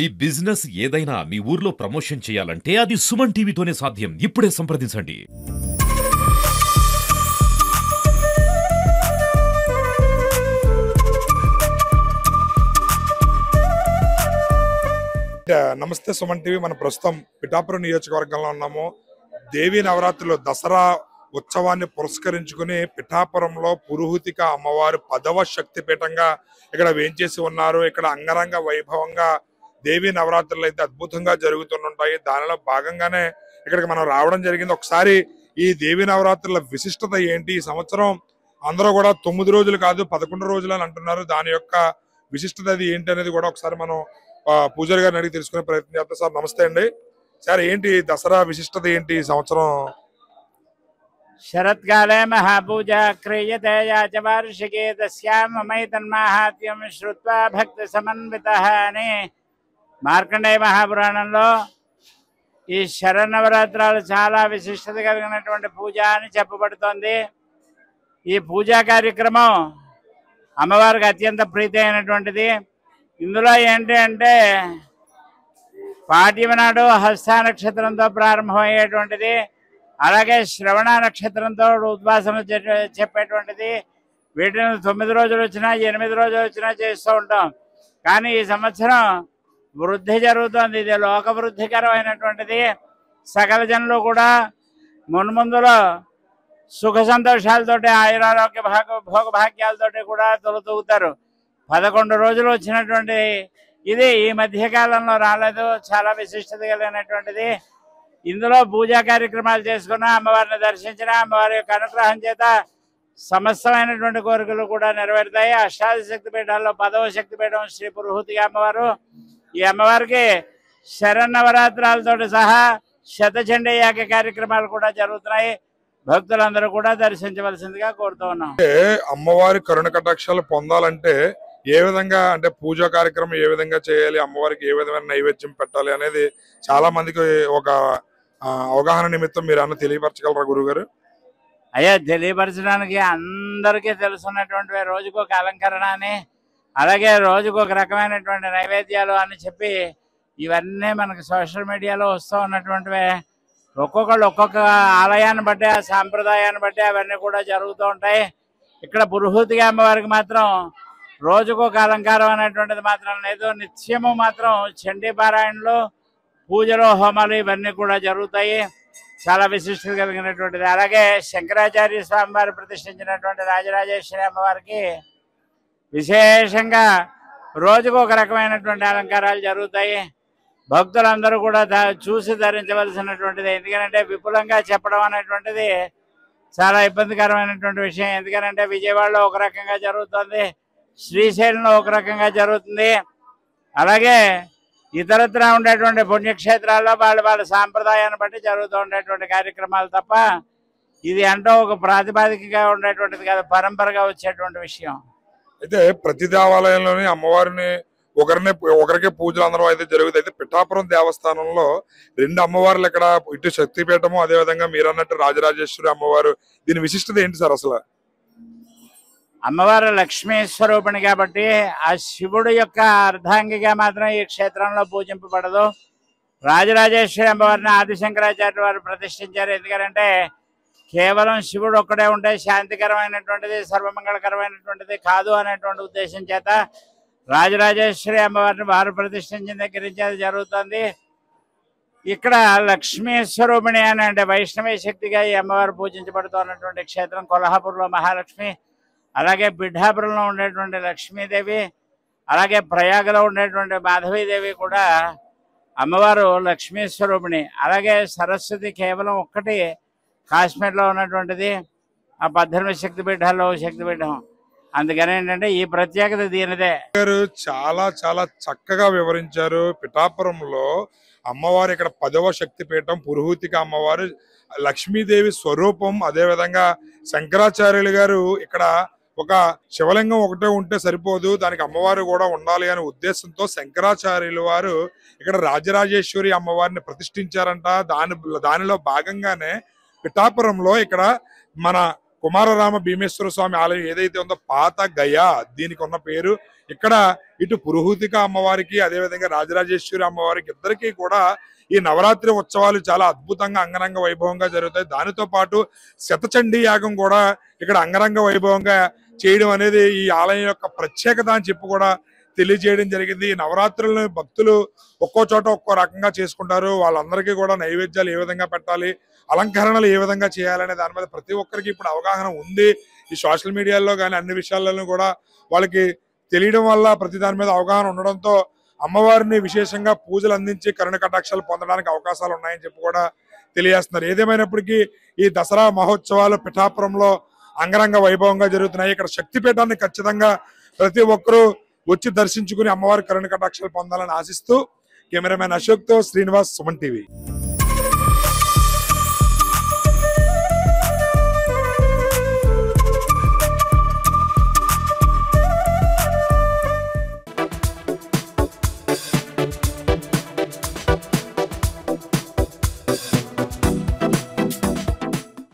ఈ బిజినెస్ ఏదైనా మీ ఊర్లో ప్రమోషన్ చేయాలంటే అది సుమన్ టీవీతోనే సాధ్యం. ఇప్పుడే సంప్రదించండి. నమస్తే సుమన్ టీవీ. మన ప్రస్తుతం పిఠాపురం నియోజకవర్గంలో ఉన్నాము. దేవీ నవరాత్రులు దసరా ఉత్సవాన్ని పురస్కరించుకుని పిఠాపురంలో పురుహూతిక అమ్మవారు 10వ శక్తిపీఠంగా ఇక్కడ వేంచేసి ఉన్నారు. ఇక్కడ అంగరంగ వైభవంగా దేవీ నవరాత్రులు అయితే అద్భుతంగా జరుగుతుంటాయి. దానిలో భాగంగానే ఇక్కడికి మనం రావడం జరిగింది. ఒకసారి ఈ దేవీ నవరాత్రుల విశిష్టత ఏంటి, ఈ సంవత్సరం అందరూ కూడా 9 రోజులు కాదు 11 రోజులు అని అంటున్నారు. దాని యొక్క విశిష్టత అది ఏంటి అనేది కూడా ఒకసారి మనం పూజారి గారిని అడిగి తెలుసుకునే ప్రయత్నం చేస్తాం. సార్ నమస్తే అండి. సార్ ఏంటి దసరా విశిష్టత ఏంటి ఈ సంవత్సరం? శరత్కాలే మహాపూజా క్రియతే యాచ వార్షికే తస్యామై తన్మాహాత్మ్యం శ్రుత్వా భక్తి సమన్వితః అని మార్కండేయ మహాపురాణంలో ఈ శరన్నవరాత్రాలు చాలా విశిష్టత కలిగినటువంటి పూజ అని చెప్పబడుతోంది. ఈ పూజా కార్యక్రమం అమ్మవారికి అత్యంత ప్రీతి అయినటువంటిది. ఇందులో ఏంటి అంటే పాడ్యమి నాడు హస్త నక్షత్రంతో ప్రారంభమయ్యేటువంటిది, అలాగే శ్రవణ నక్షత్రంతో ఉద్వాసన చెప్పేటువంటిది. వీటిని 9 రోజులు వచ్చినా 8 రోజులు వచ్చినా చేస్తూ ఉంటాం. కానీ ఈ సంవత్సరం వృద్ధి జరుగుతోంది. ఇది లోక వృద్ధికరమైనటువంటిది. సకల జనులు కూడా మున్ముందులో సుఖ సంతోషాలతోటి ఆయురారోగ్య భోగభాగ్యాలతోటి కూడా తొలతూగుతారు. 11 రోజులు వచ్చినటువంటి ఇది ఈ మధ్యకాలంలో రాలేదు. చాలా విశిష్టత కలిగినటువంటిది. ఇందులో పూజా కార్యక్రమాలు చేసుకున్న, అమ్మవారిని దర్శించిన, అమ్మవారి యొక్క అనుగ్రహం చేత సమస్తమైనటువంటి కోరికలు కూడా నెరవేరుతాయి. అష్టాదశ శక్తిపీఠాల్లో 10వ శక్తిపీఠం శ్రీ పురుహూతిక అమ్మవారు. ఈ అమ్మవారికి శరన్నవరాత్రాలతో సహా శతచండీ యాగ కార్యక్రమాలు కూడా జరుగుతున్నాయి. భక్తులందరూ కూడా దర్శించవలసిందిగా కోరుతూ ఉన్నాం. అమ్మవారి కరుణ కటాక్షాలు పొందాలంటే ఏ విధంగా, అంటే పూజా కార్యక్రమం ఏ విధంగా చేయాలి, అమ్మవారికి ఏ విధమైన నైవేద్యం పెట్టాలి అనేది చాలా మందికి ఒక అవగాహన నిమిత్తం మీరు అన్న తెలియపరచగలరా గురుగారు? అయ్యా, తెలియపరచడానికి అందరికీ తెలుసున్నటువంటి రోజుకు ఒక అలంకరణ అని, అలాగే రోజుకు ఒక రకమైనటువంటి నైవేద్యాలు అని చెప్పి ఇవన్నీ మనకు సోషల్ మీడియాలో వస్తూ ఉన్నటువంటివే. ఒక్కొక్కళ్ళు ఒక్కొక్క ఆలయాన్ని బట్టి, ఆ సాంప్రదాయాన్ని బట్టి అవన్నీ కూడా జరుగుతూ ఉంటాయి. ఇక్కడ పురుహూతిక అమ్మవారికి మాత్రం రోజుకు ఒక అలంకారం అనేటువంటిది మాత్రం లేదు. నిత్యము మాత్రం చండీ పారాయణలు, పూజలు, హోమాలు ఇవన్నీ కూడా జరుగుతాయి. చాలా విశిష్టత కలిగినటువంటిది. అలాగే శంకరాచార్య స్వామి వారు ప్రతిష్ఠించినటువంటి రాజరాజేశ్వరి అమ్మవారికి విశేషంగా రోజుకు ఒక రకమైనటువంటి అలంకారాలు జరుగుతాయి. భక్తులందరూ కూడా చూసి ధరించవలసినటువంటిది. ఎందుకంటే విపులంగా చెప్పడం అనేటువంటిది చాలా ఇబ్బందికరమైనటువంటి విషయం. ఎందుకంటే విజయవాడలో ఒక రకంగా జరుగుతుంది, శ్రీశైలంలో ఒక రకంగా జరుగుతుంది, అలాగే ఇతరత్ర ఉండేటువంటి పుణ్యక్షేత్రాల్లో వాళ్ళ సాంప్రదాయాన్ని బట్టి జరుగుతూ ఉండేటువంటి కార్యక్రమాలు తప్ప ఇది అంటూ ఒక ప్రాతిపాదికగా ఉండేటువంటిది కాదు, పరంపరగా వచ్చేటువంటి విషయం. అయితే ప్రతి దేవాలయంలోని అమ్మవారిని ఒకరికే పూజలు అందరం అయితే జరుగుతుంది. అయితే పిఠాపురం దేవస్థానంలో 2 అమ్మవార్లు ఇక్కడ, ఇటు శక్తిపీఠము, అదే విధంగా మీరు అన్నట్టు రాజరాజేశ్వరి అమ్మవారు. దీని విశిష్టత ఏంటి సార్ అసలు? అమ్మవారు లక్ష్మీ స్వరూపిణి కాబట్టి ఆ శివుడు యొక్క అర్ధాంగిగా మాత్రం ఈ క్షేత్రంలో పూజింపబడదు. రాజరాజేశ్వరి అమ్మవారిని ఆదిశంకరాచార్య వారు ప్రతిష్ఠించారు. ఎందుకంటే కేవలం శివుడు ఒక్కడే ఉంటే శాంతికరమైనటువంటిది, సర్వమంగళకరమైనటువంటిది కాదు అనేటువంటి ఉద్దేశం చేత రాజరాజేశ్వరి అమ్మవారిని వారు ప్రతిష్ఠించిన దగ్గర నుంచి అది జరుగుతుంది. ఇక్కడ లక్ష్మీ స్వరూపిణి అని అంటే వైష్ణవీ శక్తిగా ఈ అమ్మవారు పూజించబడుతున్నటువంటి క్షేత్రం కొల్హాపూర్లో మహాలక్ష్మి, అలాగే పిఠాపురంలో ఉండేటువంటి లక్ష్మీదేవి, అలాగే ప్రయాగలో ఉండేటువంటి మాధవీదేవి కూడా అమ్మవారు లక్ష్మీ స్వరూపిణి. అలాగే సరస్వతి కేవలం ఒక్కటి కాశ్మీర్లో ఉన్నటువంటిది, ఆ 18 శక్తిపీఠాల్లో శక్తిపీఠం. అందుకని ఏంటంటే ఈ ప్రత్యేకత దీనిదే. చాలా చాలా చక్కగా వివరించారు. పిఠాపురంలో అమ్మవారు ఇక్కడ 10వ శక్తిపీఠం పురుహూతిక అమ్మవారు, లక్ష్మీదేవి స్వరూపం. అదే విధంగా శంకరాచార్యులు గారు ఇక్కడ ఒక శివలింగం ఒకటే ఉంటే సరిపోదు, దానికి అమ్మవారు కూడా ఉండాలి అనే ఉద్దేశంతో శంకరాచార్యులు వారు ఇక్కడ రాజరాజేశ్వరి అమ్మవారిని ప్రతిష్ఠించారంట. దానిలో భాగంగానే పిఠాపురంలో ఇక్కడ మన కుమారరామ భీమేశ్వర స్వామి ఆలయం ఏదైతే ఉందో పాత గయా దీనికి ఉన్న పేరు. ఇక్కడ ఇటు పురుహూతిక అమ్మవారికి అదేవిధంగా రాజరాజేశ్వరి అమ్మవారికి ఇద్దరికి కూడా ఈ నవరాత్రి ఉత్సవాలు చాలా అద్భుతంగా అంగరంగ వైభవంగా జరుగుతాయి. దానితో పాటు శతచండీ యాగం కూడా ఇక్కడ అంగరంగ వైభవంగా చేయడం అనేది ఈ ఆలయం యొక్క ప్రత్యేకత అని చెప్పి కూడా తెలియజేయడం జరిగింది. ఈ నవరాత్రులను భక్తులు ఒక్కో చోట ఒక్కో రకంగా చేసుకుంటారు. వాళ్ళందరికీ కూడా నైవేద్యాలు ఏ విధంగా పెట్టాలి, అలంకరణలు ఏ విధంగా చేయాలనే దాని మీద ప్రతి ఒక్కరికి ఇప్పుడు అవగాహన ఉంది. ఈ సోషల్ మీడియాలో కానీ అన్ని విషయాలలో కూడా వాళ్ళకి తెలియడం వల్ల ప్రతి దాని మీద అవగాహన ఉండడంతో అమ్మవారిని విశేషంగా పూజలు అందించి కరుణ కటాక్షాలు పొందడానికి అవకాశాలు ఉన్నాయని చెప్పి కూడా తెలియజేస్తున్నారు. ఏదేమైనప్పటికీ ఈ దసరా మహోత్సవాలు పిఠాపురంలో అంగరంగ వైభవంగా జరుగుతున్నాయి. ఇక్కడ శక్తిపీఠాన్ని ఖచ్చితంగా ప్రతి ఒక్కరూ వచ్చి దర్శించుకుని అమ్మవారి కరుణ కటాక్షాలు పొందాలని ఆశిస్తూ కెమెరామెన్ అశోక్తో శ్రీనివాస్, సుమన్ టీవీ.